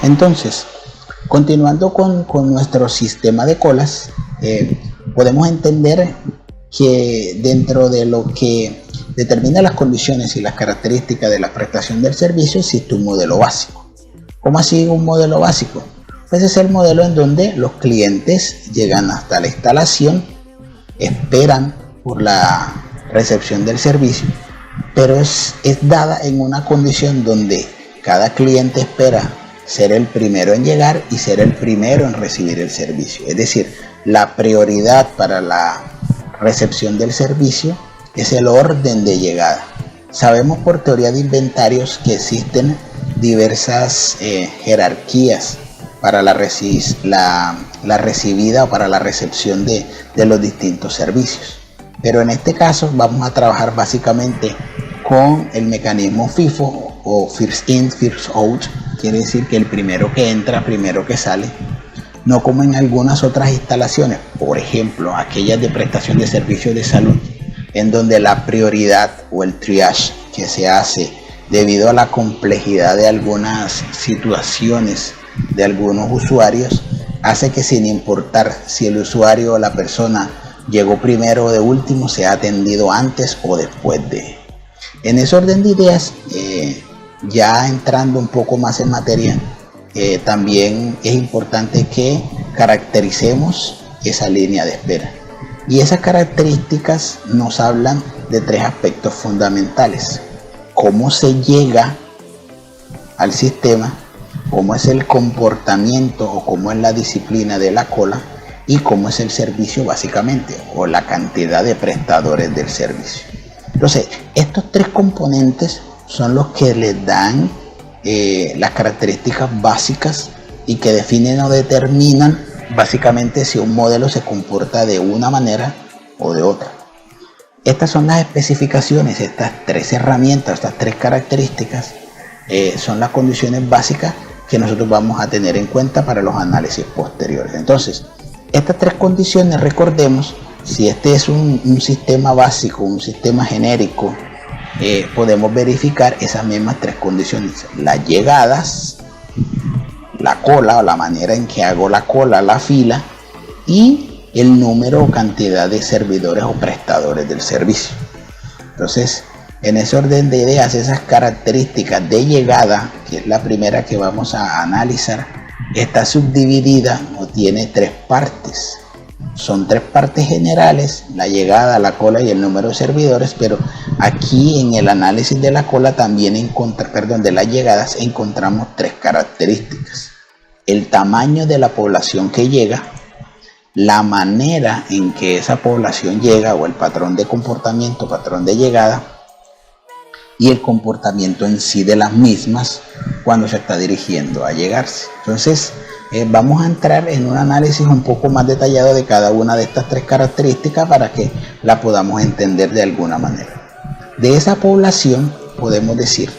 Entonces, continuando con nuestro sistema de colas, podemos entender que dentro de lo que determina las condiciones y las características de la prestación del servicio existe un modelo básico. ¿Cómo así un modelo básico? Pues es el modelo en donde los clientes llegan hasta la instalación, esperan por la recepción del servicio, pero es dada en una condición donde cada cliente espera ser el primero en llegar y ser el primero en recibir el servicio. Es decir, la prioridad para la recepción del servicio es el orden de llegada. Sabemos por teoría de inventarios que existen diversas jerarquías para la recibida o para la recepción de los distintos servicios. Pero en este caso vamos a trabajar básicamente con el mecanismo FIFO o First In, First Out. Quiere decir que el primero que entra, primero que sale. No como en algunas otras instalaciones, por ejemplo, aquellas de prestación de servicios de salud, en donde la prioridad o el triage que se hace debido a la complejidad de algunas situaciones de algunos usuarios, hace que sin importar si el usuario o la persona llegó primero o de último, sea atendido antes o después de. En ese orden de ideas, ya entrando un poco más en materia, también es importante que caractericemos esa línea de espera. Y esas características nos hablan de tres aspectos fundamentales: cómo se llega al sistema, cómo es el comportamiento o cómo es la disciplina de la cola, y cómo es el servicio básicamente, o la cantidad de prestadores del servicio. Entonces, estos tres componentes son los que les dan las características básicas y que definen o determinan básicamente si un modelo se comporta de una manera o de otra. Estas son las especificaciones, estas tres herramientas, estas tres características son las condiciones básicas que nosotros vamos a tener en cuenta para los análisis posteriores. Entonces, estas tres condiciones, recordemos, si este es un sistema básico, un sistema genérico, podemos verificar esas mismas tres condiciones: las llegadas, la cola o la manera en que hago la cola, la fila, y el número o cantidad de servidores o prestadores del servicio. Entonces, en ese orden de ideas, esas características de llegada, que es la primera que vamos a analizar, está subdividida o tiene tres partes. Son tres partes generales: la llegada, la cola y el número de servidores, pero aquí en el análisis de la cola también de las llegadas encontramos tres características: el tamaño de la población que llega, la manera en que esa población llega o el patrón de comportamiento, patrón de llegada, y el comportamiento en sí de las mismas cuando se está dirigiendo a llegarse. Entonces, vamos a entrar en un análisis un poco más detallado de cada una de estas tres características para que la podamos entender de alguna manera. De esa población podemos decir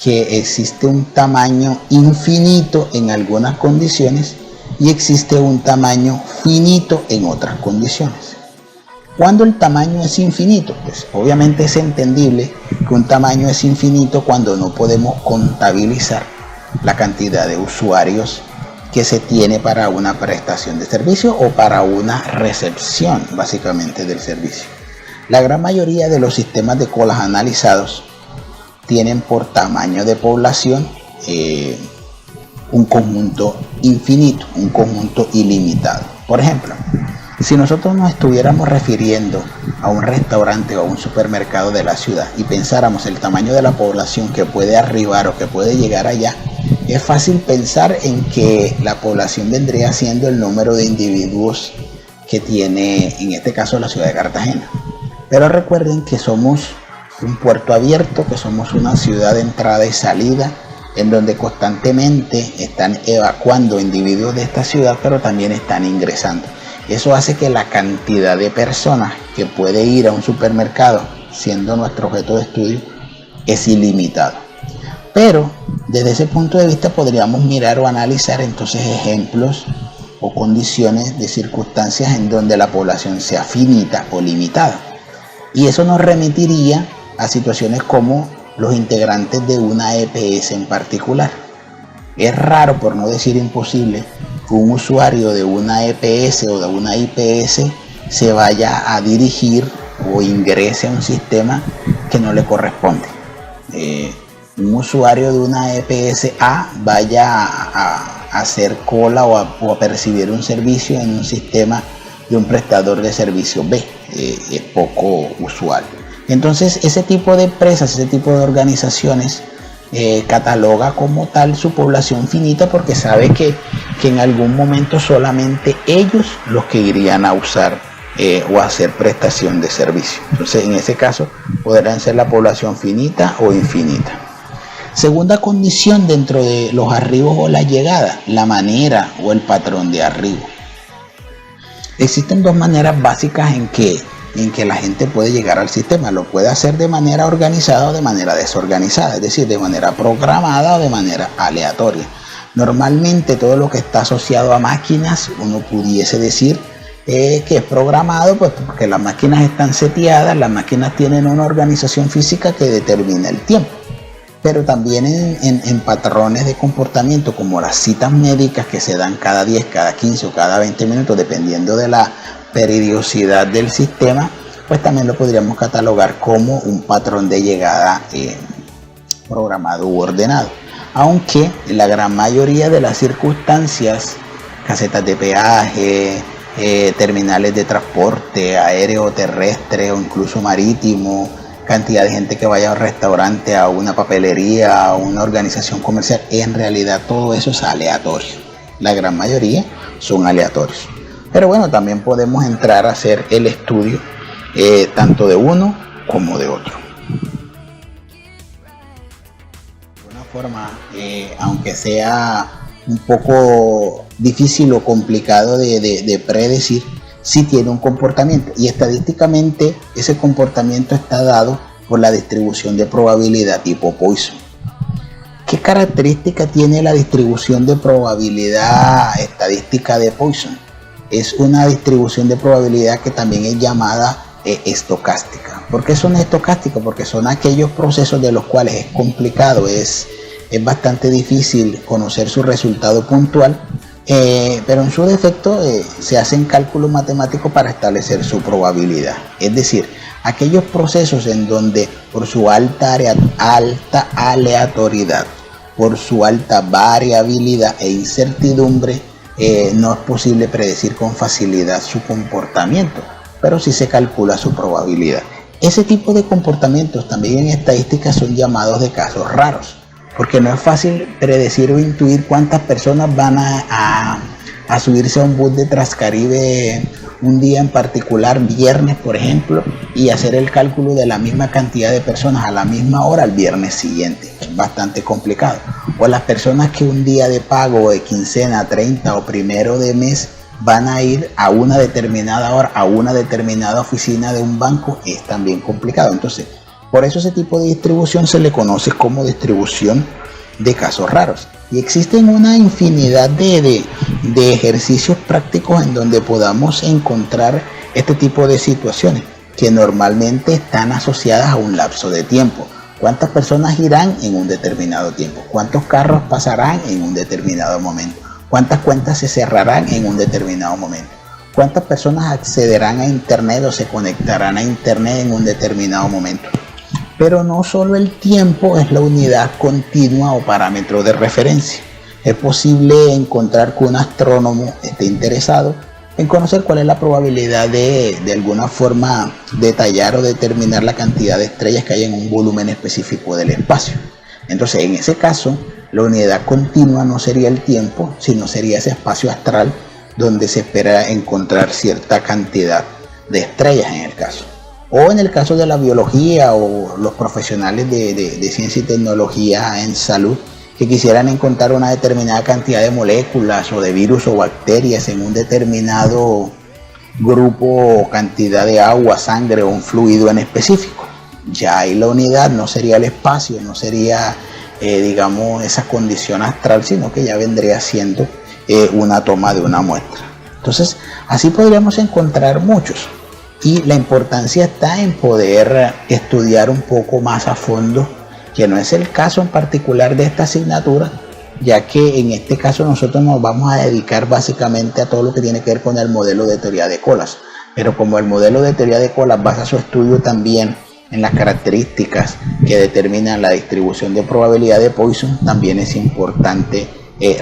que existe un tamaño infinito en algunas condiciones y existe un tamaño finito en otras condiciones. ¿Cuándo el tamaño es infinito? Pues obviamente es entendible que un tamaño es infinito cuando no podemos contabilizar la cantidad de usuarios que se tiene para una prestación de servicio o para una recepción básicamente del servicio. La gran mayoría de los sistemas de colas analizados tienen por tamaño de población un conjunto infinito, un conjunto ilimitado. Por ejemplo, si nosotros nos estuviéramos refiriendo a un restaurante o a un supermercado de la ciudad y pensáramos el tamaño de la población que puede arribar o que puede llegar allá, es fácil pensar en que la población vendría siendo el número de individuos que tiene, en este caso, la ciudad de Cartagena. Pero recuerden que somos un puerto abierto, que somos una ciudad de entrada y salida, en donde constantemente están evacuando individuos de esta ciudad, pero también están ingresando. Eso hace que la cantidad de personas que puede ir a un supermercado, siendo nuestro objeto de estudio, es ilimitado. Pero desde ese punto de vista podríamos mirar o analizar entonces ejemplos o condiciones de circunstancias en donde la población sea finita o limitada. Y eso nos remitiría a situaciones como los integrantes de una EPS en particular. Es raro, por no decir imposible, que un usuario de una EPS o de una IPS se vaya a dirigir o ingrese a un sistema que no le corresponde. Un usuario de una EPS A vaya a hacer cola o a percibir un servicio en un sistema de un prestador de servicio B. Es poco usual. Entonces, ese tipo de empresas, ese tipo de organizaciones cataloga como tal su población finita, porque sabe que en algún momento solamente ellos los que irían a usar o a hacer prestación de servicio. Entonces, en ese caso podrán ser la población finita o infinita. Segunda condición dentro de los arribos o la llegada, la manera o el patrón de arribo. Existen dos maneras básicas en que la gente puede llegar al sistema. Lo puede hacer de manera organizada o de manera desorganizada, es decir, de manera programada o de manera aleatoria. Normalmente todo lo que está asociado a máquinas, uno pudiese decir que es programado, pues porque las máquinas están seteadas, las máquinas tienen una organización física que determina el tiempo. Pero también en patrones de comportamiento, como las citas médicas que se dan cada 10, cada 15 o cada 20 minutos, dependiendo de la periodicidad del sistema, pues también lo podríamos catalogar como un patrón de llegada programado u ordenado. Aunque la gran mayoría de las circunstancias, casetas de peaje, terminales de transporte aéreo, terrestre o incluso marítimo, cantidad de gente que vaya a un restaurante, a una papelería, a una organización comercial, en realidad todo eso es aleatorio. La gran mayoría son aleatorios. Pero bueno, también podemos entrar a hacer el estudio tanto de uno como de otro. De una forma, aunque sea un poco difícil o complicado de predecir, sí tiene un comportamiento, y estadísticamente ese comportamiento está dado por la distribución de probabilidad tipo Poisson. ¿Qué característica tiene la distribución de probabilidad estadística de Poisson? Es una distribución de probabilidad que también es llamada estocástica. ¿Por qué son estocásticos? Porque son aquellos procesos de los cuales es complicado, es bastante difícil conocer su resultado puntual, pero en su defecto se hacen cálculos matemáticos para establecer su probabilidad. Es decir, aquellos procesos en donde por su alta aleatoriedad, por su alta variabilidad e incertidumbre, no es posible predecir con facilidad su comportamiento, pero sí se calcula su probabilidad. Ese tipo de comportamientos también en estadística son llamados de casos raros, porque no es fácil predecir o intuir cuántas personas van a subirse a un bus de Transcaribe un día en particular, viernes por ejemplo, y hacer el cálculo de la misma cantidad de personas a la misma hora el viernes siguiente. Es bastante complicado. O las personas que un día de pago, de quincena, 30 o primero de mes, van a ir a una determinada hora a una determinada oficina de un banco, es también complicado. Entonces, por eso ese tipo de distribución se le conoce como distribución de casos raros. Y existen una infinidad de ejercicios prácticos en donde podamos encontrar este tipo de situaciones que normalmente están asociadas a un lapso de tiempo. ¿Cuántas personas irán en un determinado tiempo? ¿Cuántos carros pasarán en un determinado momento? ¿Cuántas cuentas se cerrarán en un determinado momento? ¿Cuántas personas accederán a Internet o se conectarán a Internet en un determinado momento? Pero no solo el tiempo es la unidad continua o parámetro de referencia. Es posible encontrar que un astrónomo esté interesado en conocer cuál es la probabilidad de alguna forma detallar o determinar la cantidad de estrellas que hay en un volumen específico del espacio. Entonces, en ese caso, la unidad continua no sería el tiempo, sino sería ese espacio astral donde se espera encontrar cierta cantidad de estrellas en el caso. O en el caso de la biología o los profesionales de ciencia y tecnología en salud que quisieran encontrar una determinada cantidad de moléculas o de virus o bacterias en un determinado grupo o cantidad de agua, sangre o un fluido en específico. Ya ahí la unidad no sería el espacio, no sería digamos esa condición astral, sino que ya vendría siendo una toma de una muestra. Entonces así podríamos encontrar muchos. Y la importancia está en poder estudiar un poco más a fondo, que no es el caso en particular de esta asignatura, ya que en este caso nosotros nos vamos a dedicar básicamente a todo lo que tiene que ver con el modelo de teoría de colas. Pero como el modelo de teoría de colas basa su estudio también en las características que determinan la distribución de probabilidad de Poisson, también es importante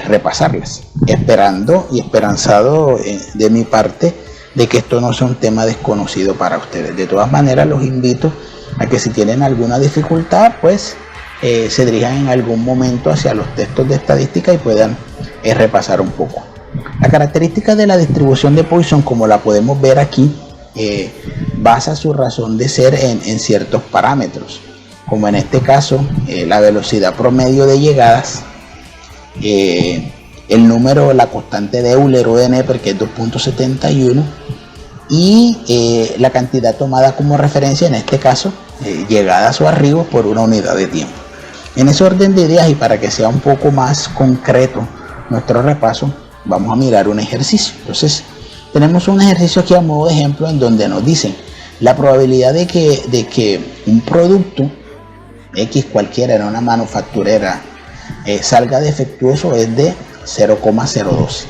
repasarlas, esperando y esperanzado de mi parte de que esto no sea un tema desconocido para ustedes. De todas maneras, los invito a que si tienen alguna dificultad, pues se dirijan en algún momento hacia los textos de estadística y puedan repasar un poco. La característica de la distribución de Poisson, como la podemos ver aquí, basa su razón de ser en ciertos parámetros, como en este caso la velocidad promedio de llegadas, el número, la constante de Euler o de Neper, que es 2.71, y la cantidad tomada como referencia, en este caso llegadas o arribos por una unidad de tiempo. En ese orden de ideas, y para que sea un poco más concreto nuestro repaso, vamos a mirar un ejercicio. Entonces tenemos un ejercicio aquí a modo de ejemplo en donde nos dicen la probabilidad de que un producto X cualquiera en una manufacturera salga defectuoso es de 0,012.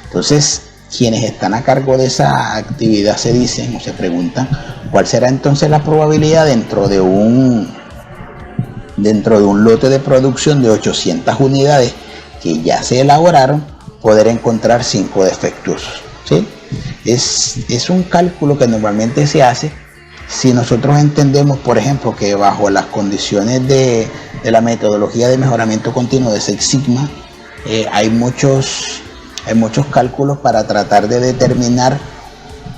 Entonces quienes están a cargo de esa actividad se dicen o se preguntan cuál será entonces la probabilidad dentro de un lote de producción de 800 unidades que ya se elaboraron, poder encontrar 5 defectuosos, ¿sí? Es un cálculo que normalmente se hace si nosotros entendemos, por ejemplo, que bajo las condiciones de la metodología de mejoramiento continuo de Six Sigma, hay muchos cálculos para tratar de determinar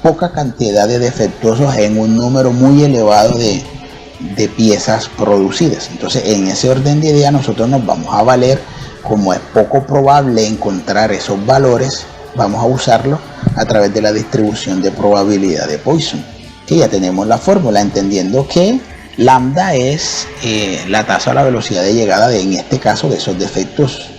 poca cantidad de defectuosos en un número muy elevado de piezas producidas. Entonces, en ese orden de idea, nosotros nos vamos a valer, como es poco probable encontrar esos valores, vamos a usarlo a través de la distribución de probabilidad de Poisson, que ya tenemos la fórmula, entendiendo que lambda es la tasa o la velocidad de llegada en este caso de esos defectos.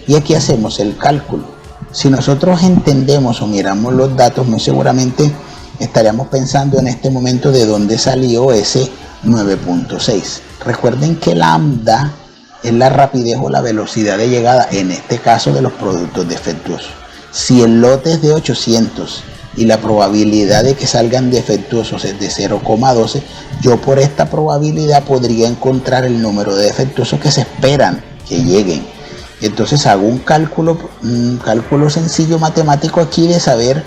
Y aquí hacemos el cálculo. Si nosotros entendemos o miramos los datos, muy seguramente estaríamos pensando en este momento de dónde salió ese 9.6. Recuerden que lambda es la rapidez o la velocidad de llegada, en este caso de los productos defectuosos. Si el lote es de 800 y la probabilidad de que salgan defectuosos es de 0,12, yo por esta probabilidad podría encontrar el número de defectuosos que se esperan que lleguen. Entonces hago un cálculo sencillo matemático aquí de saber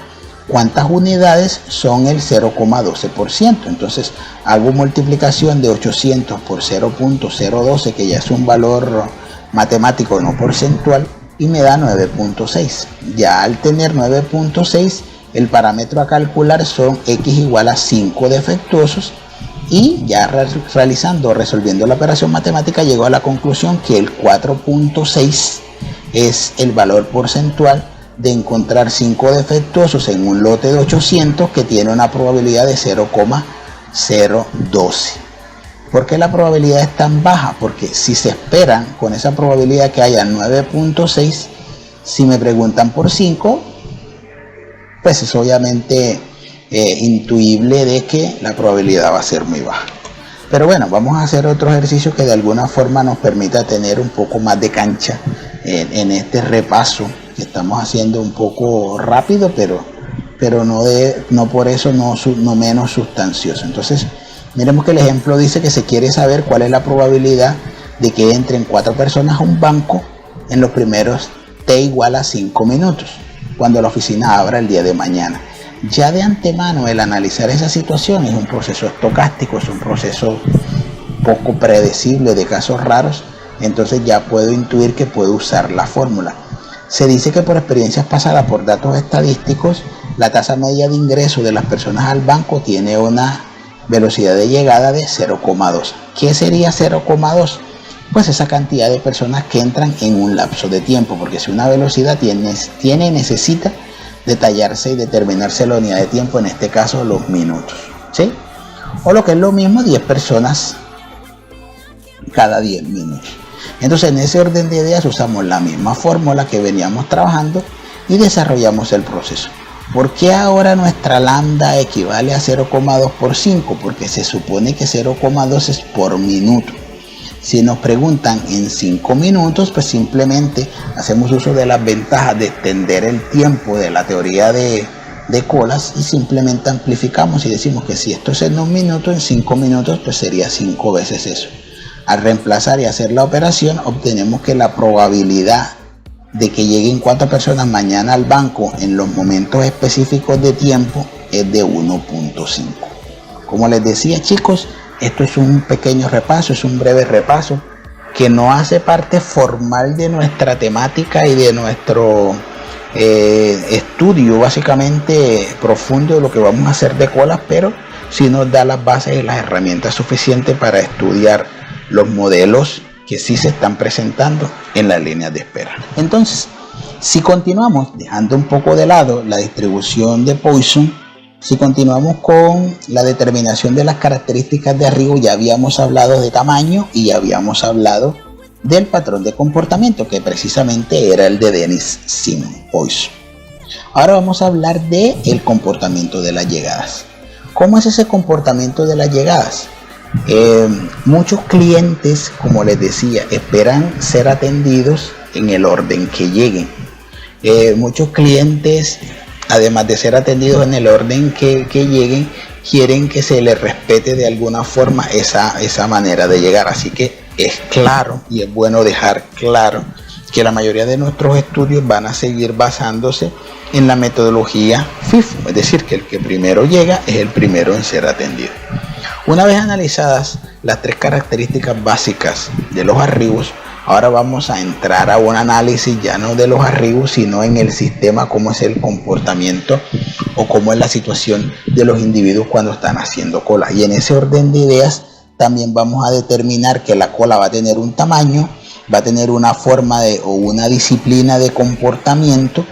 cuántas unidades son el 0,12%. Entonces hago multiplicación de 800 por 0.012, que ya es un valor matemático no porcentual, y me da 9.6. Ya al tener 9.6, el parámetro a calcular son x igual a 5 defectuosos, y ya resolviendo la operación matemática llego a la conclusión que el 4.6 es el valor porcentual de encontrar 5 defectuosos en un lote de 800 que tiene una probabilidad de 0,012. ¿Por qué la probabilidad es tan baja? Porque si se esperan con esa probabilidad que haya 9.6, si me preguntan por 5, pues es obviamente intuible de que la probabilidad va a ser muy baja. Pero bueno, vamos a hacer otro ejercicio que de alguna forma nos permita tener un poco más de cancha en este repaso que estamos haciendo un poco rápido, pero no por eso no menos sustancioso. Entonces, miremos que el ejemplo dice que se quiere saber cuál es la probabilidad de que entren 4 personas a un banco en los primeros t igual a 5 minutos, cuando la oficina abra el día de mañana. Ya de antemano el analizar esa situación es un proceso estocástico, es un proceso poco predecible de casos raros, entonces ya puedo intuir que puedo usar la fórmula. Se dice que por experiencias pasadas, por datos estadísticos, la tasa media de ingreso de las personas al banco tiene una velocidad de llegada de 0,2. ¿Qué sería 0,2? Pues esa cantidad de personas que entran en un lapso de tiempo, porque si una velocidad necesita detallarse y determinarse la unidad de tiempo, en este caso los minutos, ¿sí? O lo que es lo mismo, 10 personas cada 10 minutos. Entonces, en ese orden de ideas usamos la misma fórmula que veníamos trabajando y desarrollamos el proceso. ¿Por qué ahora nuestra lambda equivale a 0,2 por 5? Porque se supone que 0,2 es por minuto. Si nos preguntan en 5 minutos, pues simplemente hacemos uso de las ventajas de extender el tiempo de la teoría de colas y simplemente amplificamos y decimos que si esto es en 1 minuto, en 5 minutos pues sería 5 veces eso. Al reemplazar y hacer la operación, obtenemos que la probabilidad de que lleguen 4 personas mañana al banco en los momentos específicos de tiempo es de 1.5. Como les decía, chicos, esto es un pequeño repaso, es un breve repaso que no hace parte formal de nuestra temática y de nuestro estudio básicamente profundo de lo que vamos a hacer de colas, pero sí nos da las bases y las herramientas suficientes para estudiar los modelos que sí se están presentando en las líneas de espera. Entonces, si continuamos dejando un poco de lado la distribución de Poisson, si continuamos con la determinación de las características de arribo, ya habíamos hablado de tamaño y ya habíamos hablado del patrón de comportamiento, que precisamente era el de Dennis Simon Poisson. Ahora vamos a hablar del comportamiento de las llegadas. ¿Cómo es ese comportamiento de las llegadas? Muchos clientes, como les decía, esperan ser atendidos en el orden que lleguen. Muchos clientes, además de ser atendidos en el orden que lleguen, quieren que se les respete de alguna forma esa manera de llegar. Así que es claro y es bueno dejar claro que la mayoría de nuestros estudios van a seguir basándose en la metodología FIFO, es decir, que el que primero llega es el primero en ser atendido. Una vez analizadas las 3 características básicas de los arribos, ahora vamos a entrar a un análisis ya no de los arribos, sino en el sistema, cómo es el comportamiento o cómo es la situación de los individuos cuando están haciendo cola. Y en ese orden de ideas también vamos a determinar que la cola va a tener un tamaño, va a tener una forma o una disciplina de comportamiento,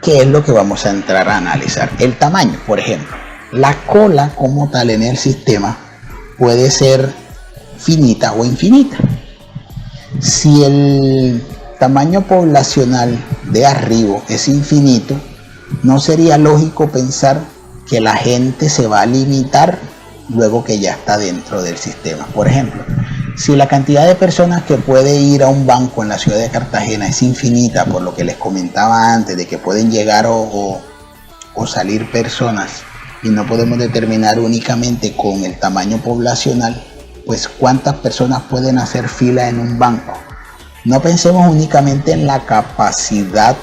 que es lo que vamos a entrar a analizar. El tamaño, por ejemplo, la cola como tal en el sistema puede ser finita o infinita. Si el tamaño poblacional de arribo es infinito, no sería lógico pensar que la gente se va a limitar luego que ya está dentro del sistema. Por ejemplo, si la cantidad de personas que puede ir a un banco en la ciudad de Cartagena es infinita, por lo que les comentaba antes, de que pueden llegar o salir personas, y no podemos determinar únicamente con el tamaño poblacional, pues cuántas personas pueden hacer fila en un banco. No pensemos únicamente en la capacidad,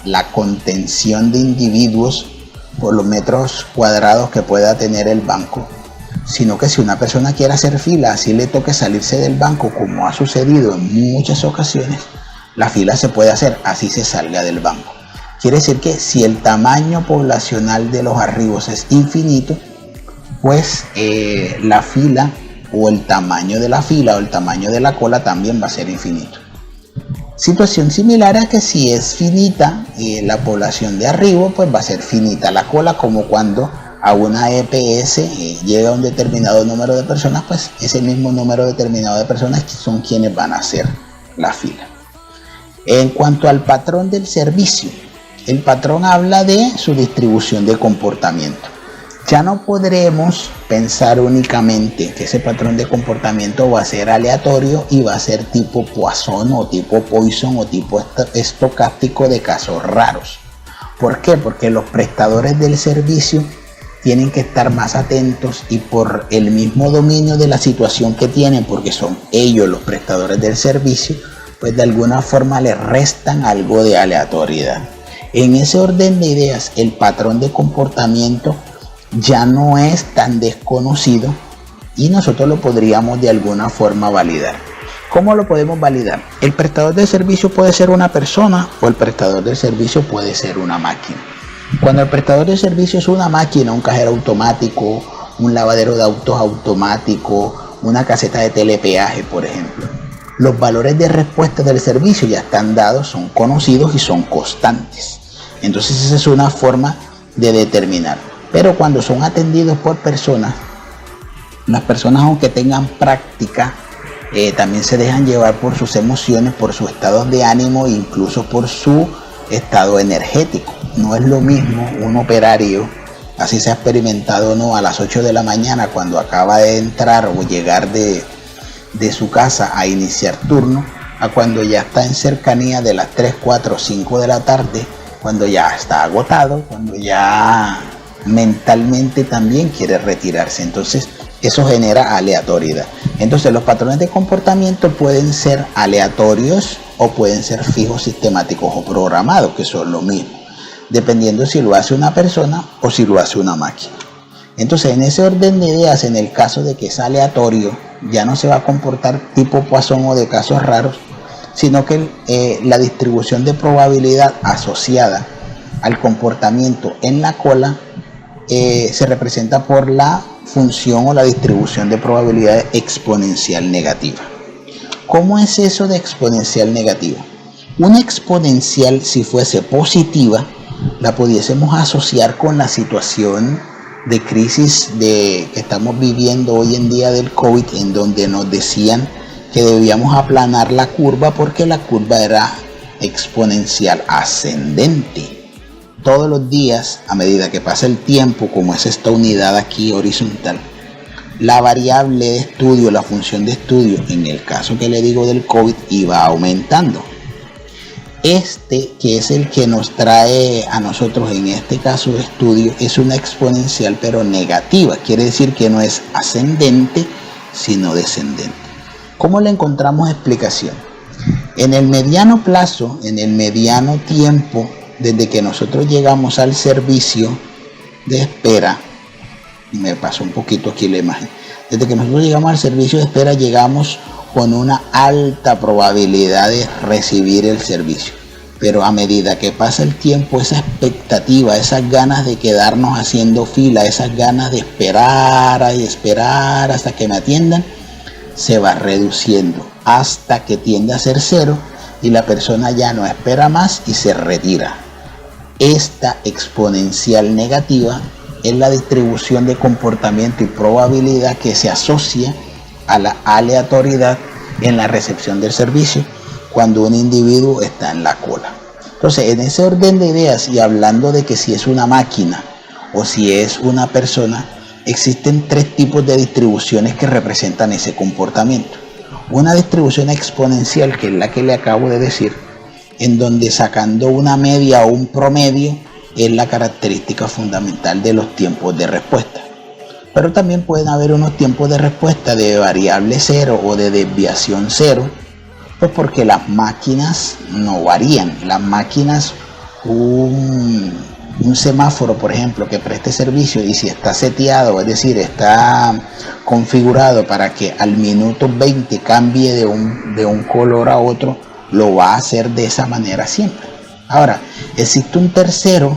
la contención de individuos por los metros cuadrados que pueda tener el banco, sino que si una persona quiere hacer fila, así le toque salirse del banco, como ha sucedido en muchas ocasiones, la fila se puede hacer, así se salga del banco. Quiere decir que si el tamaño poblacional de los arribos es infinito, pues la fila o el tamaño de la fila o el tamaño de la cola también va a ser infinito. Situación similar a que si es finita la población de arribo, pues va a ser finita la cola, como cuando a una EPS llega un determinado número de personas, pues ese mismo número determinado de personas son quienes van a hacer la fila. En cuanto al patrón del servicio, el patrón habla de su distribución de comportamiento. Ya no podremos pensar únicamente que ese patrón de comportamiento va a ser aleatorio y va a ser tipo Poisson o tipo Poisson o tipo estocástico de casos raros. ¿Por qué? Porque los prestadores del servicio tienen que estar más atentos y por el mismo dominio de la situación que tienen, porque son ellos los prestadores del servicio, pues de alguna forma le restan algo de aleatoriedad. En ese orden de ideas, el patrón de comportamiento ya no es tan desconocido y nosotros lo podríamos de alguna forma validar. ¿Cómo lo podemos validar? El prestador de servicio puede ser una persona o el prestador de servicio puede ser una máquina. Cuando el prestador de servicio es una máquina, un cajero automático, un lavadero de autos automático, una caseta de telepeaje, por ejemplo, los valores de respuesta del servicio ya están dados, son conocidos y son constantes. Entonces esa es una forma de determinar. Pero cuando son atendidos por personas, las personas, aunque tengan práctica, también se dejan llevar por sus emociones, por sus estados de ánimo e incluso por su estado energético. No es lo mismo un operario, así se ha experimentado, ¿no?, a las 8 de la mañana cuando acaba de entrar o llegar de de su casa a iniciar turno, a cuando ya está en cercanía de las 3, 4, 5 de la tarde, cuando ya está agotado, cuando ya mentalmente también quiere retirarse. Entonces eso genera aleatoriedad. Entonces los patrones de comportamiento pueden ser aleatorios o pueden ser fijos, sistemáticos o programados, que son lo mismo, dependiendo si lo hace una persona o si lo hace una máquina. Entonces, en ese orden de ideas, en el caso de que es aleatorio, ya no se va a comportar tipo Poisson o de casos raros, sino que la distribución de probabilidad asociada al comportamiento en la cola se representa por la función o la distribución de probabilidades exponencial negativa. ¿Cómo es eso de exponencial negativa? Una exponencial, si fuese positiva, la pudiésemos asociar con la situación de crisis que estamos viviendo hoy en día del COVID, en donde nos decían que debíamos aplanar la curva porque la curva era exponencial ascendente. Todos los días, a medida que pasa el tiempo, como es esta unidad aquí horizontal, la variable de estudio, la función de estudio, en el caso que le digo del COVID, iba aumentando. Que es el que nos trae a nosotros en este caso de estudio, es una exponencial pero negativa, quiere decir que no es ascendente sino descendente. ¿Cómo le encontramos explicación? En el mediano plazo, en el mediano tiempo, desde que nosotros llegamos al servicio de espera, me pasó un poquito aquí la imagen, desde que nosotros llegamos al servicio de espera llegamos con una alta probabilidad de recibir el servicio, pero a medida que pasa el tiempo, esa expectativa, esas ganas de quedarnos haciendo fila, esas ganas de esperar y esperar hasta que me atiendan, se va reduciendo hasta que tiende a ser cero y la persona ya no espera más y se retira. Esta exponencial negativa es la distribución de comportamiento y probabilidad que se asocia a la aleatoriedad en la recepción del servicio cuando un individuo está en la cola. Entonces, en ese orden de ideas y hablando de que si es una máquina o si es una persona, existen tres tipos de distribuciones que representan ese comportamiento. Una distribución exponencial, que es la que le acabo de decir, en donde sacando una media o un promedio es la característica fundamental de los tiempos de respuesta. Pero también pueden haber unos tiempos de respuesta de variable cero o de desviación cero, pues porque las máquinas no varían. Las máquinas, un semáforo, por ejemplo, que preste servicio y si está seteado, es decir, está configurado para que al minuto 20 cambie de un color a otro, lo va a hacer de esa manera siempre. Ahora, existe un tercer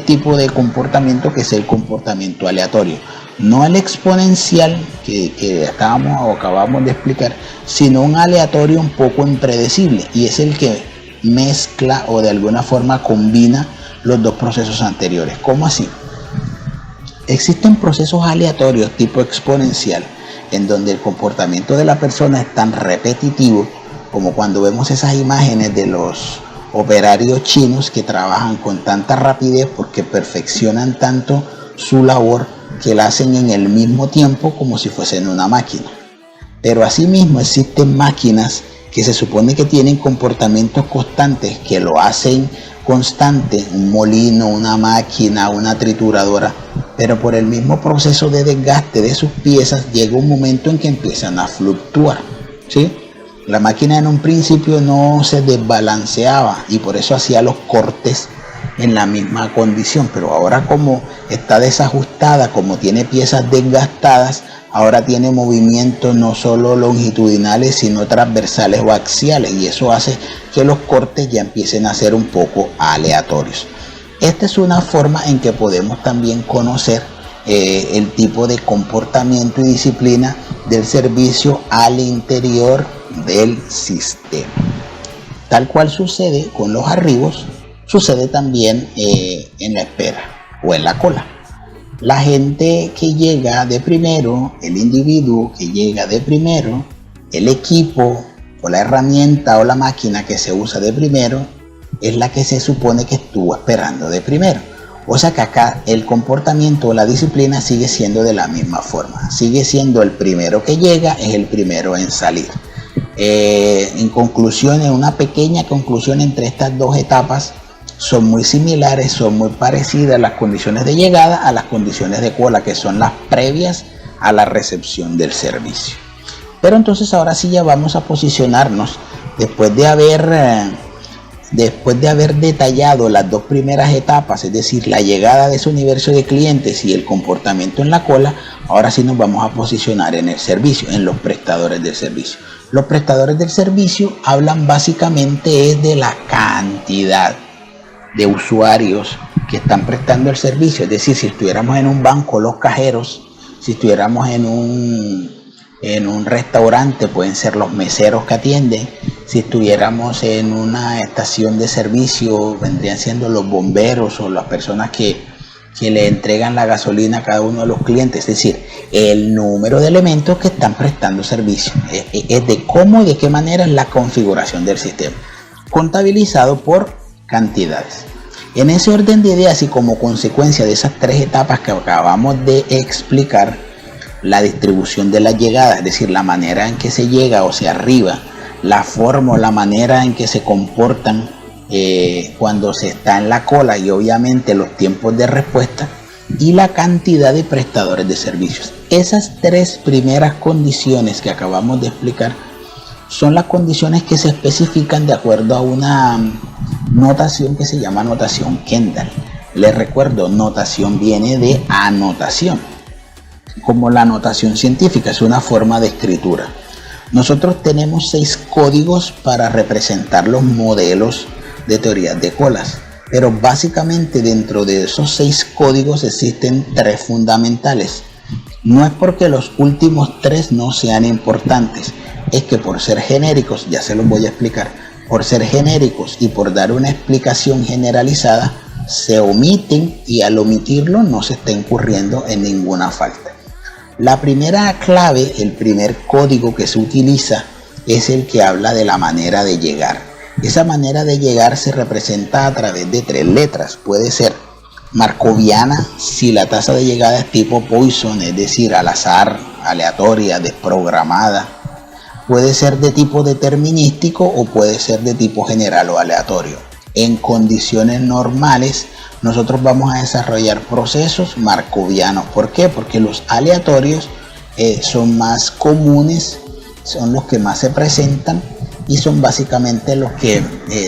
tipo de comportamiento, que es el comportamiento aleatorio. No el exponencial que acabamos de explicar, sino un aleatorio un poco impredecible, y es el que mezcla o de alguna forma combina los dos procesos anteriores. ¿Cómo así? Existen procesos aleatorios tipo exponencial en donde el comportamiento de la persona es tan repetitivo como cuando vemos esas imágenes de los operarios chinos que trabajan con tanta rapidez porque perfeccionan tanto su labor que la hacen en el mismo tiempo como si fuesen una máquina. Pero asimismo existen máquinas que se supone que tienen comportamientos constantes, que lo hacen constante, un molino, una máquina, una trituradora, pero por el mismo proceso de desgaste de sus piezas llega un momento en que empiezan a fluctuar, ¿sí? La máquina en un principio no se desbalanceaba y por eso hacía los cortes en la misma condición, pero ahora como está desajustada, como tiene piezas desgastadas, ahora tiene movimientos no solo longitudinales sino transversales o axiales, y eso hace que los cortes ya empiecen a ser un poco aleatorios. Esta es una forma en que podemos también conocer el tipo de comportamiento y disciplina del servicio al interior del sistema. Tal cual sucede con los arribos, sucede también en la espera o en la cola. La gente que llega de primero, el individuo que llega de primero, el equipo o la herramienta o la máquina que se usa de primero, es la que se supone que estuvo esperando de primero. O sea que acá el comportamiento o la disciplina sigue siendo de la misma forma. Sigue siendo el primero que llega, es el primero en salir. En conclusión, en una pequeña conclusión entre estas dos etapas, son muy similares, son muy parecidas las condiciones de llegada a las condiciones de cola, que son las previas a la recepción del servicio. Pero entonces ahora sí ya vamos a posicionarnos después de haber detallado las dos primeras etapas, es decir, la llegada de ese universo de clientes y el comportamiento en la cola. Ahora sí nos vamos a posicionar en el servicio, en los prestadores del servicio. Los prestadores del servicio hablan básicamente de la cantidad de usuarios que están prestando el servicio. Es decir, si estuviéramos en un banco, los cajeros; si estuviéramos en un restaurante, pueden ser los meseros que atienden; si estuviéramos en una estación de servicio, vendrían siendo los bomberos o las personas que le entregan la gasolina a cada uno de los clientes. Es decir, el número de elementos que están prestando servicio, es de cómo y de qué manera es la configuración del sistema, contabilizado por cantidades. En ese orden de ideas y como consecuencia de esas tres etapas que acabamos de explicar, la distribución de las llegadas, es decir, la manera en que se llega o se arriba, la forma o la manera en que se comportan cuando se está en la cola, y obviamente los tiempos de respuesta, y la cantidad de prestadores de servicios. Esas tres primeras condiciones que acabamos de explicar son las condiciones que se especifican de acuerdo a una notación que se llama notación Kendall. Les recuerdo, notación viene de anotación, como la notación científica, es una forma de escritura. Nosotros tenemos 6 códigos para representar los modelos de teorías de colas, pero básicamente dentro de esos 6 códigos existen 3 fundamentales. No es porque los últimos 3 no sean importantes, es que por ser genéricos, ya se los voy a explicar, por ser genéricos y por dar una explicación generalizada, se omiten, y al omitirlo no se está incurriendo en ninguna falta. La primera clave, el primer código que se utiliza, es el que habla de la manera de llegar. Esa manera de llegar se representa a través de 3 letras. Puede ser markoviana si la tasa de llegada es tipo Poisson, es decir, al azar, aleatoria, desprogramada. Puede ser de tipo determinístico o puede ser de tipo general o aleatorio. En condiciones normales, nosotros vamos a desarrollar procesos markovianos. ¿Por qué? Porque los aleatorios son más comunes, son los que más se presentan y son básicamente los que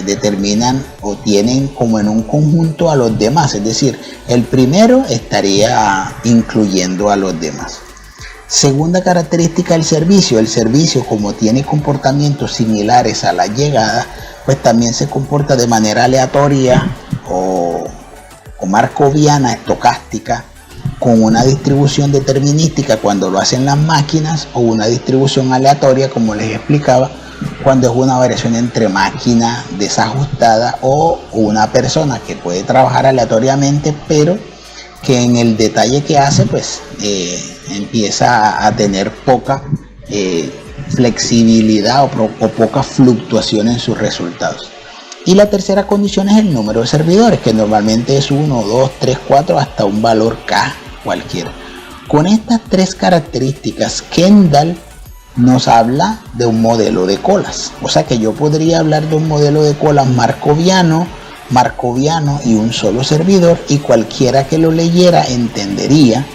determinan o tienen como en un conjunto a los demás. Es decir, el primero estaría incluyendo a los demás. Segunda característica del servicio: el servicio, como tiene comportamientos similares a la llegada, pues también se comporta de manera aleatoria o markoviana, estocástica, con una distribución determinística cuando lo hacen las máquinas, o una distribución aleatoria, como les explicaba, cuando es una variación entre máquina desajustada o una persona que puede trabajar aleatoriamente, pero que en el detalle que hace pues empieza a tener poca flexibilidad o poca fluctuación en sus resultados. Y la tercera condición es el número de servidores, que normalmente es 1, 2, 3, 4, hasta un valor K cualquiera. Con estas 3 características, Kendall nos habla de un modelo de colas. O sea que yo podría hablar de un modelo de colas markoviano y un solo servidor, y cualquiera que lo leyera entendería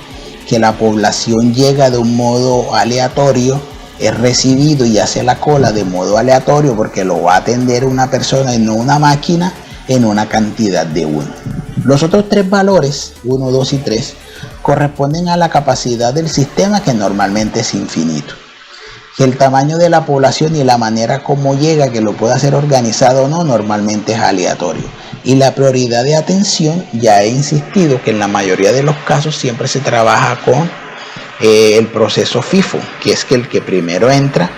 que la población llega de un modo aleatorio, es recibido y hace la cola de modo aleatorio porque lo va a atender una persona y no una máquina, en una cantidad de 1. Los otros 3 valores, 1, 2 y 3, corresponden a la capacidad del sistema, que normalmente es infinito. Que el tamaño de la población y la manera como llega, que lo pueda hacer organizado o no, normalmente es aleatorio. Y la prioridad de atención, ya he insistido que en la mayoría de los casos siempre se trabaja con el proceso FIFO, que es que el que primero entra,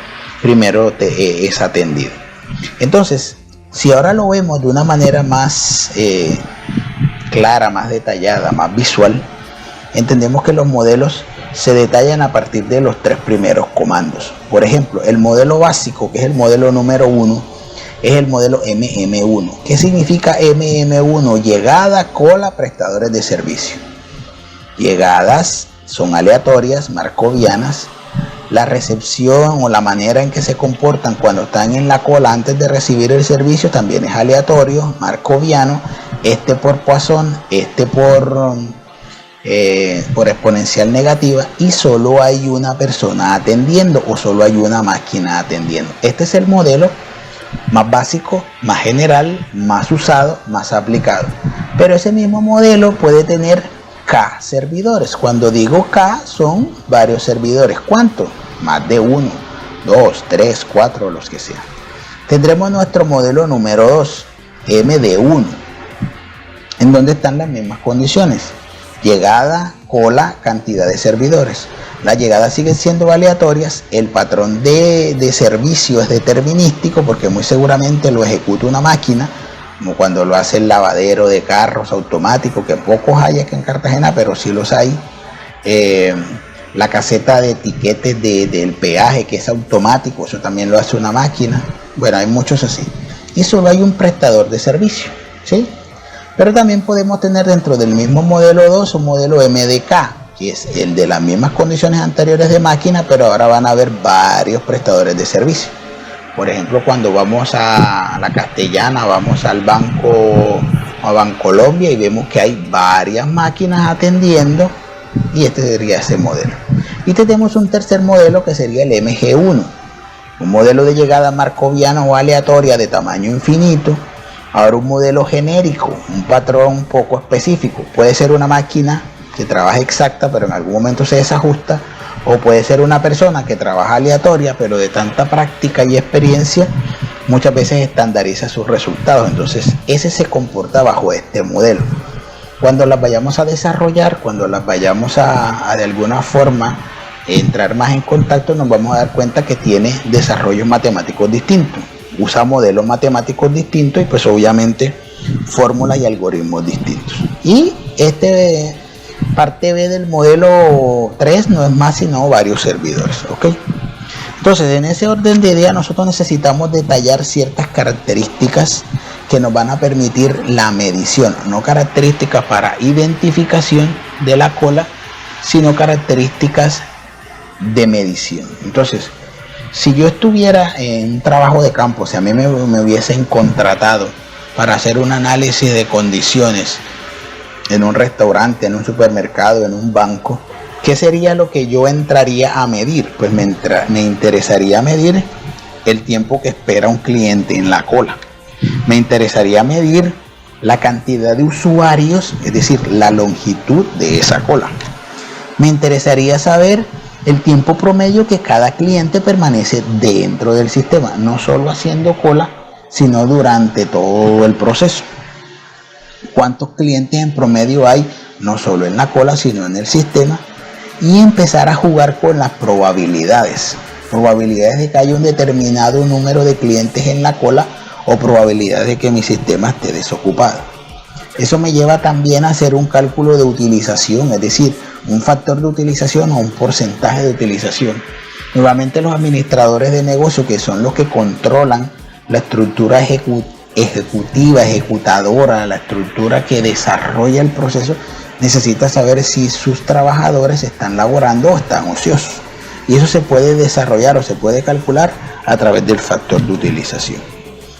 primero es atendido. Entonces, si ahora lo vemos de una manera más clara, más detallada, más visual, entendemos que los modelos se detallan a partir de los 3 primeros comandos. Por ejemplo, el modelo básico, que es el modelo número 1, es el modelo MM1. ¿Qué significa MM1? Llegada, cola, prestadores de servicio. Llegadas son aleatorias, markovianas. La recepción o la manera en que se comportan cuando están en la cola antes de recibir el servicio también es aleatorio, markoviano. Este por Poisson, este por exponencial negativa, y solo hay una persona atendiendo o solo hay una máquina atendiendo. Este es el modelo más básico, más general, más usado, más aplicado. Pero ese mismo modelo puede tener K servidores. Cuando digo K, son varios servidores. ¿Cuántos? Más de 1, 2, 3, 4, los que sean. Tendremos nuestro modelo número 2, MD1, en donde están las mismas condiciones: llegada, cola, cantidad de servidores. Las llegadas siguen siendo aleatorias, el patrón de servicio es determinístico porque muy seguramente lo ejecuta una máquina, como cuando lo hace el lavadero de carros automático, que pocos hay aquí en Cartagena, pero sí los hay. La caseta de etiquetes del peaje, que es automático, eso también lo hace una máquina. Bueno, hay muchos así. Y solo hay un prestador de servicio, ¿sí? Pero también podemos tener dentro del mismo modelo 2 un modelo MDK, que es el de las mismas condiciones anteriores de máquina, pero ahora van a haber varios prestadores de servicio. Por ejemplo, cuando vamos a la Castellana, vamos al banco, a Bancolombia, y vemos que hay varias máquinas atendiendo, y este sería ese modelo. Y tenemos un tercer modelo que sería el MG1, un modelo de llegada markoviana o aleatoria de tamaño infinito. Ahora un modelo genérico, un patrón poco específico. Puede ser una máquina que trabaja exacta, pero en algún momento se desajusta, o puede ser una persona que trabaja aleatoria, pero de tanta práctica y experiencia muchas veces estandariza sus resultados. Entonces ese se comporta bajo este modelo. Cuando las vayamos a desarrollar, cuando las vayamos a de alguna forma entrar más en contacto, nos vamos a dar cuenta que tiene desarrollos matemáticos distintos, usa modelos matemáticos distintos y pues obviamente fórmulas y algoritmos distintos. Y parte B del modelo 3 no es más sino varios servidores, ¿ok? Entonces, en ese orden de idea, nosotros necesitamos detallar ciertas características que nos van a permitir la medición, no características para identificación de la cola, sino características de medición. Entonces, si yo estuviera en un trabajo de campo, si a mí me hubiesen contratado para hacer un análisis de condiciones en un restaurante, en un supermercado, en un banco, ¿qué sería lo que yo entraría a medir? Pues me interesaría medir el tiempo que espera un cliente en la cola. Me interesaría medir la cantidad de usuarios, es decir, la longitud de esa cola. Me interesaría saber el tiempo promedio que cada cliente permanece dentro del sistema, no solo haciendo cola, sino durante todo el proceso. ¿Cuántos clientes en promedio hay, no solo en la cola, sino en el sistema? Y empezar a jugar con las probabilidades de que haya un determinado número de clientes en la cola o probabilidades de que mi sistema esté desocupado. Eso me lleva también a hacer un cálculo de utilización, es decir, un factor de utilización o un porcentaje de utilización. Nuevamente los administradores de negocio, que son los que controlan la estructura ejecutadora, la estructura que desarrolla el proceso, necesita saber si sus trabajadores están laborando o están ociosos. Y eso se puede desarrollar o se puede calcular a través del factor de utilización.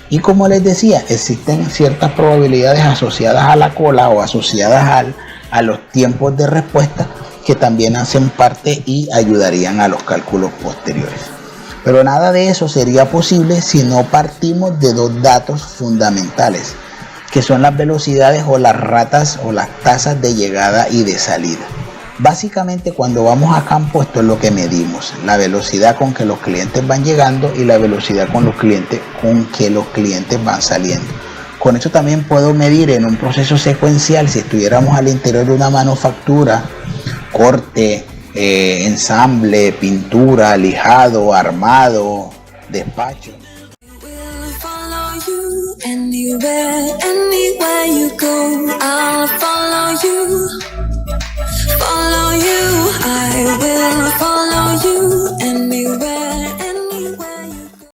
Y como les decía, existen ciertas probabilidades asociadas a la cola o asociadas a los tiempos de respuesta que también hacen parte y ayudarían a los cálculos posteriores. Pero nada de eso sería posible si no partimos de dos datos fundamentales, que son las velocidades o las ratas o las tasas de llegada y de salida. Básicamente, cuando vamos a campo, esto es lo que medimos: la velocidad con que los clientes van llegando y la velocidad con que los clientes van saliendo. Con esto también puedo medir en un proceso secuencial, si estuviéramos al interior de una manufactura, corte, ensamble, pintura, lijado, armado, despacho. Anywhere you go, I'll follow you.